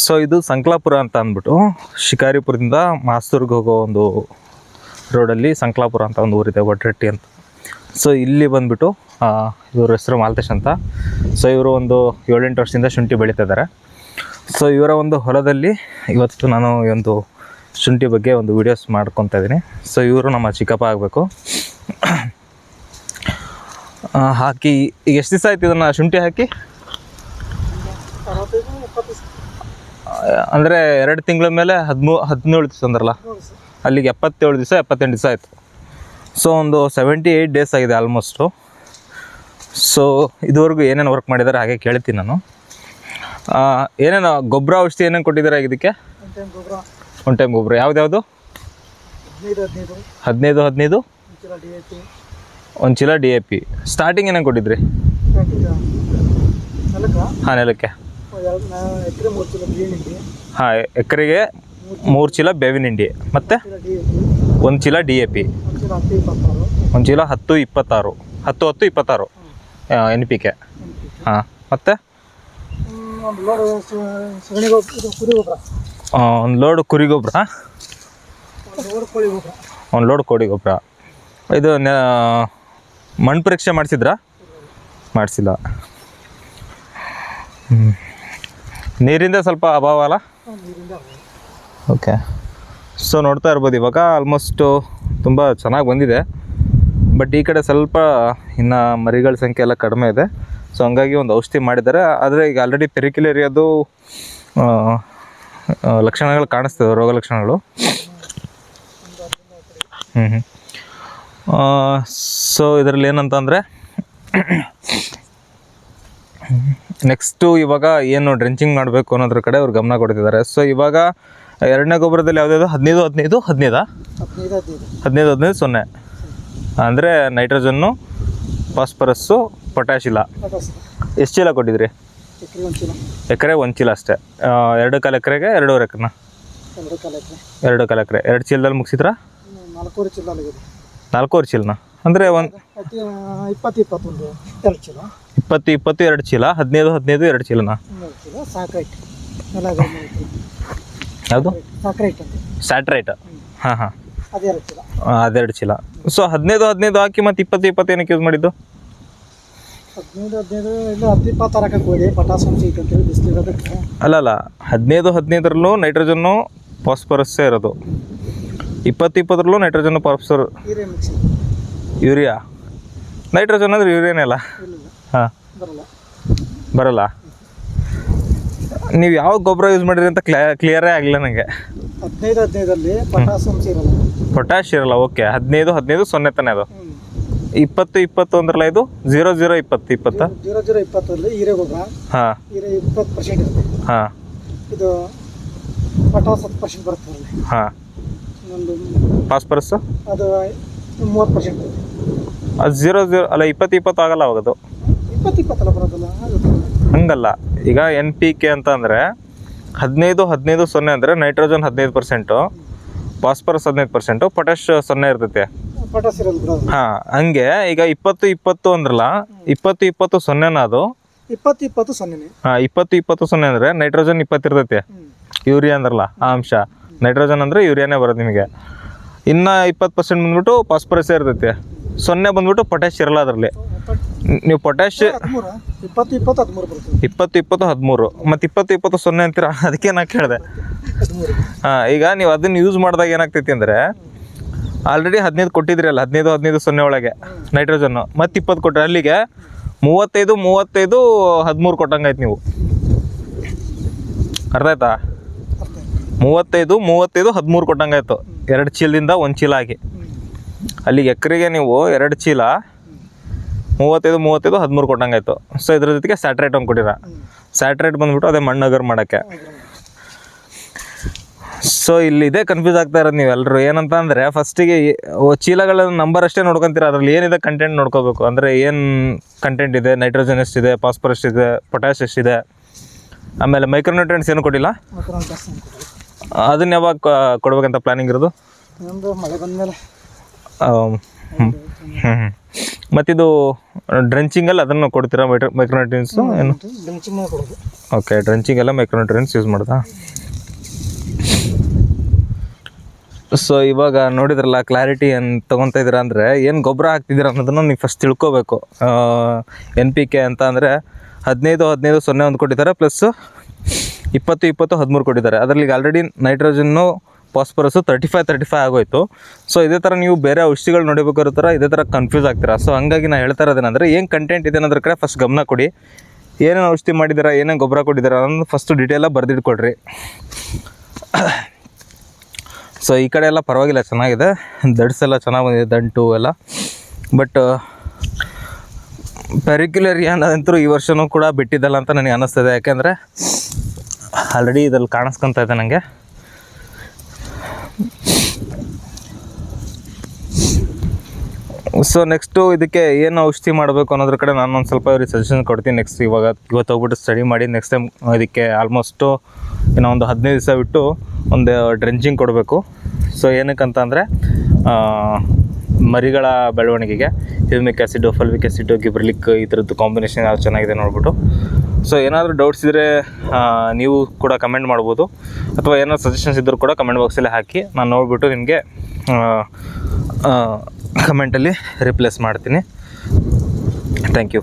So ಇದು ಸಂಕ್ಲಾಪುರ ಅಂತ ಅಂದ್ಬಿಟ್ಟು ಶಿಕಾರಿಪುರದಿಂದ ಮಾಸ್ತೂರ್ಗೆ ಹೋಗೋ ಒಂದು ರೋಡಲ್ಲಿ ಸಂಕ್ಲಾಪುರ ಅಂತ ಒಂದು ಊರಿದೆ, ಒಡ್ರಟ್ಟಿ ಅಂತ. ಸೊ ಇಲ್ಲಿ ಬಂದುಬಿಟ್ಟು ಇವ್ರ ಹೆಸರು ಮಾಲ್ತೇಶ್ ಅಂತ. ಸೊ ಇವರು ಒಂದು 7-8 ವರ್ಷದಿಂದ ಶುಂಠಿ ಬೆಳೀತಾ ಇದ್ದಾರೆ. ಸೊ ಇವರ ಒಂದು ಹೊಲದಲ್ಲಿ ಇವತ್ತು ನಾನು ಈ ಒಂದು ಶುಂಠಿ ಬಗ್ಗೆ ಒಂದು ವೀಡಿಯೋಸ್ ಮಾಡ್ಕೊತಾ ಇದ್ದೀನಿ. ಸೊ ಇವರು ನಮ್ಮ ಚಿಕ್ಕಪ್ಪ ಆಗಬೇಕು. ಹಾಕಿ ಈಗ ಎಷ್ಟು ದಿವಸ ಆಯ್ತು ಇದನ್ನು ಶುಂಠಿ ಹಾಕಿ? ಅಂದರೆ 2 ತಿಂಗಳ ಮೇಲೆ 17 ದಿವಸ ಅಂದ್ರಲ್ಲ, ಅಲ್ಲಿಗೆ 77 ದಿವಸ 78 ದಿವಸ ಆಯಿತು. ಸೊ ಒಂದು 78 ಡೇಸ್ ಆಗಿದೆ ಆಲ್ಮೋಸ್ಟು. ಸೊ ಇದುವರೆಗೂ ಏನೇನು ವರ್ಕ್ ಮಾಡಿದ್ದಾರೆ ಹಾಗೆ ಕೇಳ್ತೀನಿ ನಾನು. ಏನೇನು ಗೊಬ್ಬರ ಔಷಧಿ ಏನೇನು ಕೊಟ್ಟಿದ್ದಾರೆ ಇದಕ್ಕೆ? ಒನ್ ಟೈಮ್ ಗೊಬ್ಬರ ಯಾವ್ದು? 15 ಒಂದು ಚೀಲ DAP. ಸ್ಟಾರ್ಟಿಂಗ್ ಏನೇನು ಕೊಟ್ಟಿದ್ರಿ? ಹಾಂ, ನೆಲಕ್ಕೆ ಹಾಂ, ಎಕರೆಗೆ 3 ಚೀಲ ಬೇವಿನ ಹಿಂಡಿ ಮತ್ತು 1 ಚೀಲ DAP, 1 ಚೀಲ 10-26 NPK. ಹಾಂ, ಮತ್ತು ಒಂದು ಲೋಡ್ ಕುರಿ ಗೊಬ್ಬರ, 1 ಲೋಡ್ ಕೋಳಿ ಗೊಬ್ಬರ. ಇದು ಮಣ್ಣು ಪರೀಕ್ಷೆ ಮಾಡಿಸಿದ್ರಾ? ಮಾಡಿಸಿಲ್ಲ. ನೀರಿಂದ ಸ್ವಲ್ಪ ಅಭಾವ ಅಲ್ಲ? ಓಕೆ. ಸೊ ನೋಡ್ತಾ ಇರ್ಬೋದು, ಇವಾಗ ಆಲ್ಮೋಸ್ಟು ತುಂಬ ಚೆನ್ನಾಗಿ ಬಂದಿದೆ. ಬಟ್ ಈ ಕಡೆ ಸ್ವಲ್ಪ ಇನ್ನು ಮರಿಗಳ ಸಂಖ್ಯೆ ಎಲ್ಲ ಕಡಿಮೆ ಇದೆ. ಸೊ ಹಂಗಾಗಿ ಒಂದು ಔಷಧಿ ಮಾಡಿದ್ದಾರೆ. ಆದರೆ ಈಗ ಆಲ್ರೆಡಿ ಪೆರಿಕ್ಯುಲೇರಿಯಾದು ಲಕ್ಷಣಗಳು ಕಾಣಿಸ್ತದೆ, ರೋಗ ಲಕ್ಷಣಗಳು. ಸೊ ಇದರಲ್ಲಿ ಏನಂತಂದರೆ ನೆಕ್ಸ್ಟು ಇವಾಗ ಏನು ಡ್ರೆಂಚಿಂಗ್ ಮಾಡಬೇಕು ಅನ್ನೋದ್ರ ಕಡೆ ಅವ್ರು ಗಮನ ಕೊಡ್ತಿದ್ದಾರೆ. ಸೊ ಇವಾಗ 2ನೇ ಗೊಬ್ಬರದಲ್ಲಿ ಯಾವುದ್ಯಾವುದು 15-15-0 ಅಂದರೆ ನೈಟ್ರೋಜನ್ನು, ಫಾಸ್ಫರಸ್ಸು, ಪೊಟ್ಯಾಶಿಲ. ಎಷ್ಟು ಚೀಲ ಕೊಟ್ಟಿದ್ರಿ? ಎಕರೆ 1 ಚೀಲ ಅಷ್ಟೇ. 2 ಎಕರೆಗೆ 2.5 ಎಕರೆನಾ? 2 ಎಕರೆ 2 ಚೀಲದಲ್ಲಿ ಮುಗಿಸಿದ್ರಾ? 4 ಚೀಲನ ಅಂದರೆ 20-20 2 ಚೀಲ, 15-15 2 ಚೀಲನಾ? ಯಾವುದು? ಸ್ಯಾಟ್ರೈಟ್. ಹಾಂ ಹಾಂ, ಅದು 2 ಚೀಲ. ಸೊ 15-15 ಹಾಕಿ ಮತ್ತು 20-20 ಏನಕ್ಕೆ ಯೂಸ್ ಮಾಡಿದ್ದು? 15-15 15-15ರಲ್ಲೂ ನೈಟ್ರೋಜನ್ನು ಫಾಸ್ಫರಸ್ಸೇ ಇರೋದು. 20-20ರಲ್ಲೂ ನೈಟ್ರೋಜನ್ನು ಫಾಸ್ಫರ್ ಯೂರಿಯಾ. ನೈಟ್ರೋಜನ್ ಅಂದರೆ ಯೂರಿಯಾನೇ ಅಲ್ಲ? ಹಾಂ, ಬರಲ್ಲ. ನೀವು ಯಾವ ಗೊಬ್ಬರ ಯೂಸ್ ಮಾಡಿರಿ ಅಂತ ಕ್ಲಿಯರೇ ಆಗಲಿಲ್ಲ ನನಗೆ. 15-15ರಲ್ಲಿ ಪೊಟ್ಯಾಶ್ ಇರಲ್ಲ. ಓಕೆ, 15-15 ತಾನೇ ಅದು. 20-20 ಅಂದ್ರಲ್ಲ, ಇದು 0-0-20 00-20ರಲ್ಲಿ ಹೀರೆ ಗೊಬ್ಬರ. ಹಾಂ, 20% ಇರುತ್ತೆ. ಹಾಂ, ಇದು ಪಟಾಸ್ 10% ಬರುತ್ತೆ. ಹಾಂ, ಇನ್ನೊಂದು ಫಾಸ್ಫರಸ್ ಅದು 30%. ಅದು 0-0 ಅಲ್ಲ, 20-20 ಆಗಲ್ಲ ಅವಾಗದು. 20-20 ಬರೋದಲ್ಲ, ಹಂಗಲ್ಲ. ಈಗ NPK ಅಂತ ಅಂದರೆ 15-15-0 ಅಂದರೆ ನೈಟ್ರೋಜನ್ 15%, ಫಾಸ್ಫರಸ್ 15%, ಪೊಟ್ಯಾಶ್ 0 ಇರ್ತೈತೆ. ಪಟಾಸ್ ಇರೋದು ಬಿಡೋದು. ಹಾಂ, ಹಂಗೆ ಈಗ 20-20 ಅಂದ್ರಲ್ಲ, 20-20-0 ಅದು. 20-20-0. ಹಾಂ, 20-20-0 ಅಂದರೆ ನೈಟ್ರೋಜನ್ 20 ಇರ್ತೈತೆ. ಯೂರಿಯಾ ಅಂದ್ರಲ್ಲ ಆ ಅಂಶ, ನೈಟ್ರೋಜನ್ ಅಂದರೆ ಯೂರಿಯಾನೇ ಬರೋದು ನಿಮಗೆ. ಇನ್ನು 20% ಬಂದ್ಬಿಟ್ಟು ಫಾಸ್ಫರಸ್ಸೇ ಇರ್ತೈತೆ. 0 ಬಂದ್ಬಿಟ್ಟು ಪೊಟ್ಯಾಶ್ ಇರಲ್ಲ ಅದರಲ್ಲಿ. ನೀವು ಪೊಟ್ಯಾಶ್ 20-20-13 ಮತ್ತು 20-20-0 ಅಂತೀರ, ಅದಕ್ಕೆ ನಾನು ಕೇಳಿದೆ. ಹಾಂ, ಈಗ ನೀವು ಅದನ್ನು ಯೂಸ್ ಮಾಡಿದಾಗ ಏನಾಗ್ತೈತಿ ಅಂದರೆ, ಆಲ್ರೆಡಿ 15 ಕೊಟ್ಟಿದ್ರಿ ಅಲ್ಲ, 15-15-0 ಒಳಗೆ ನೈಟ್ರೋಜನ್ನು, ಮತ್ತು 20 ಕೊಟ್ಟರೆ ಅಲ್ಲಿಗೆ 35-35-13 ಕೊಟ್ಟಂಗಾಯ್ತು ನೀವು. ಅರ್ಥ ಆಯ್ತಾ? 35-35-13 ಕೊಟ್ಟಂಗಾಯ್ತು. 2 ಚೀಲದಿಂದ 1 ಚೀಲ ಆಗಿ ಅಲ್ಲಿಗೆ ಎಕರೆಗೆ ನೀವು 2 ಚೀಲ 35-35-13 ಕೊಟ್ಟಂಗಾಯ್ತು. ಸೊ ಇದ್ರ ಜೊತೆಗೆ ಸ್ಯಾಟ್ರೈಟ್ ಒಂದು ಕೊಟ್ಟಿರ. ಸ್ಯಾಟ್ರೈಟ್ ಬಂದ್ಬಿಟ್ಟು ಅದೇ ಮಣ್ಣಗರ್ ಮಾಡೋಕ್ಕೆ. ಸೊ ಇಲ್ಲಿ ಇದೇ ಕನ್ಫ್ಯೂಸ್ ಆಗ್ತಾ ಇರೋದು ನೀವೆಲ್ಲರೂ. ಏನಂತ ಅಂದರೆ ಫಸ್ಟಿಗೆ ಚೀಲಗಳ ನಂಬರ್ ಅಷ್ಟೇ ನೋಡ್ಕೊತೀರ, ಅದರಲ್ಲಿ ಏನಿದೆ ಕಂಟೆಂಟ್ ನೋಡ್ಕೋಬೇಕು. ಅಂದರೆ ಏನು ಕಂಟೆಂಟ್ ಇದೆ, ನೈಟ್ರೋಜನ್ ಎಷ್ಟಿದೆ, ಫಾಸ್ಫರಸ್ ಎಷ್ಟಿದೆ, ಪೊಟ್ಯಾಶ್ ಎಷ್ಟಿದೆ, ಆಮೇಲೆ ಮೈಕ್ರೋನ್ಯೂಟ್ರಿಯೆಂಟ್ಸ್ ಏನು ಕೊಟ್ಟಿಲ್ಲ. ಅದನ್ನ ಯಾವಾಗ ಕೊಡ್ಬೇಕಂತ ಪ್ಲಾನಿಂಗ್ ಇರೋದು? ಮಳೆ ಬಂದಮೇಲೆ ಮತ್ತಿದು ಡ್ರೆಂಚಿಂಗಲ್ಲಿ ಅದನ್ನು ಕೊಡ್ತೀರಾ ಮೈಕ್ರೋನ್ಯೂಟ್ರಿಯನ್ಸು ಏನು? ಡ್ರೆಂಚಿಂಗ್ ಕೊಡೋದು. ಓಕೆ, ಡ್ರೆಂಚಿಂಗ್ ಎಲ್ಲ ಮೈಕ್ರೋನ್ಯೂಟ್ರಿಯನ್ಸ್ ಯೂಸ್ ಮಾಡ್ದಾ? ಸೊ ಇವಾಗ ನೋಡಿದ್ರಲ್ಲ ಕ್ಲಾರಿಟಿ ಏನು ತೊಗೊತಾ ಇದ್ದೀರಾ ಅಂದರೆ ಏನು ಗೊಬ್ಬರ ಹಾಕ್ತಿದ್ದೀರಾ ಅನ್ನೋದನ್ನು ನೀವು ಫಸ್ಟ್ ತಿಳ್ಕೊಬೇಕು. NPK ಅಂತ ಅಂದರೆ 15-15-0 ಕೊಟ್ಟಿದ್ದಾರೆ, ಪ್ಲಸ್ 20-20-13 ಕೊಟ್ಟಿದ್ದಾರೆ. ಅದರಲ್ಲಿ ಆಲ್ರೆಡಿ ನೈಟ್ರೋಜನ್ನು ಫಾಸ್ಫರಸ್ಸು 35-35 ಆಗೋಯ್ತು. ಸೊ ಇದೇ ಥರ ನೀವು ಬೇರೆ ಔಷಧಿಗಳು ನೋಡಬೇಕಾದ್ರೂ ಥರ ಇದೇ ಥರ ಕನ್ಫ್ಯೂಸ್ ಆಗ್ತೀರಾ. ಸೊ ಹಂಗಾಗಿ ನಾನು ಹೇಳ್ತಾ ಇರೋದೇನೆಂದರೆ ಏನು ಕಂಟೆಂಟ್ ಇದೆ ಅನ್ನೋದ್ರ ಕಡೆ ಫಸ್ಟ್ ಗಮನ ಕೊಡಿ. ಏನೇನು ಔಷಧಿ ಮಾಡಿದ್ದೀರಾ, ಏನೇನು ಗೊಬ್ಬರ ಕೊಟ್ಟಿದ್ದೀರಾ ಅನ್ನೋದು ಫಸ್ಟು ಡೀಟೇಲಾಗಿ ಬರೆದಿಟ್ಕೊಡ್ರಿ. ಸೊ ಈ ಕಡೆ ಎಲ್ಲ ಪರವಾಗಿಲ್ಲ, ಚೆನ್ನಾಗಿದೆ, ದಡ್ಸೆಲ್ಲ ಚೆನ್ನಾಗಿ ಬಂದಿದೆ, ದಂಟು ಎಲ್ಲ. ಬಟ್ ಪೆರಿಕ್ಯುಲರಿಯಾ ಅನ್ನೋದಂತೂ ಈ ವರ್ಷವೂ ಕೂಡ ಬಿಟ್ಟಿದ್ದಲ್ಲ ಅಂತ ನನಗೆ ಅನ್ನಿಸ್ತದೆ. ಯಾಕೆಂದರೆ ಆಲ್ರೆಡಿ ಇದ್ರಲ್ಲಿ ಕಾಣಿಸ್ಕೊತಾ ಇದೆ ನನಗೆ. ಸೊ ನೆಕ್ಸ್ಟು ಇದಕ್ಕೆ ಏನು ಔಷಧಿ ಮಾಡಬೇಕು ಅನ್ನೋದ್ರ ಕಡೆ ನಾನು ಒಂದು ಸ್ವಲ್ಪ ಅವ್ರಿಗೆ ಸಜೆಷನ್ ಕೊಡ್ತೀನಿ. ನೆಕ್ಸ್ಟ್ ಇವತ್ತು ಹೋಗ್ಬಿಟ್ಟು ಸ್ಟಡಿ ಮಾಡಿ ನೆಕ್ಸ್ಟ್ ಟೈಮ್ ಇದಕ್ಕೆ ಆಲ್ಮೋಸ್ಟು ಇನ್ನೂ ಒಂದು 15 ದಿವಸ ಬಿಟ್ಟು ಒಂದು ಡ್ರೆಂಚಿಂಗ್ ಕೊಡಬೇಕು. ಸೊ ಏನಕ್ಕಂತ ಅಂದರೆ ಮರಿಗಳ ಬೆಳವಣಿಗೆಗೆ ಹ್ಯೂಮಿಕ್ ಆ್ಯಸಿಡು, ಫಲ್ವಿಕ್ ಆ್ಯಸಿಡು, ಗಿಬ್ರಲಿಕ್ ಈ ಥರದ್ದು ಕಾಂಬಿನೇಷನ್ ಯಾವ್ದು ಚೆನ್ನಾಗಿದೆ ನೋಡ್ಬಿಟ್ಟು. ಸೊ ಏನಾದರೂ ಡೌಟ್ಸ್ ಇದ್ದರೆ ನೀವು ಕೂಡ ಕಮೆಂಟ್ ಮಾಡ್ಬೋದು, ಅಥವಾ ಏನಾದ್ರು ಸಜೆಷನ್ಸ್ ಇದ್ದರೂ ಕೂಡ ಕಮೆಂಟ್ ಬಾಕ್ಸಲ್ಲಿ ಹಾಕಿ, ನಾನು ನೋಡಿಬಿಟ್ಟು ನಿಮಗೆ ಕಮೆಂಟಲ್ಲಿ ರಿಪ್ಲೇಸ್ ಮಾಡ್ತೀನಿ. Thank you.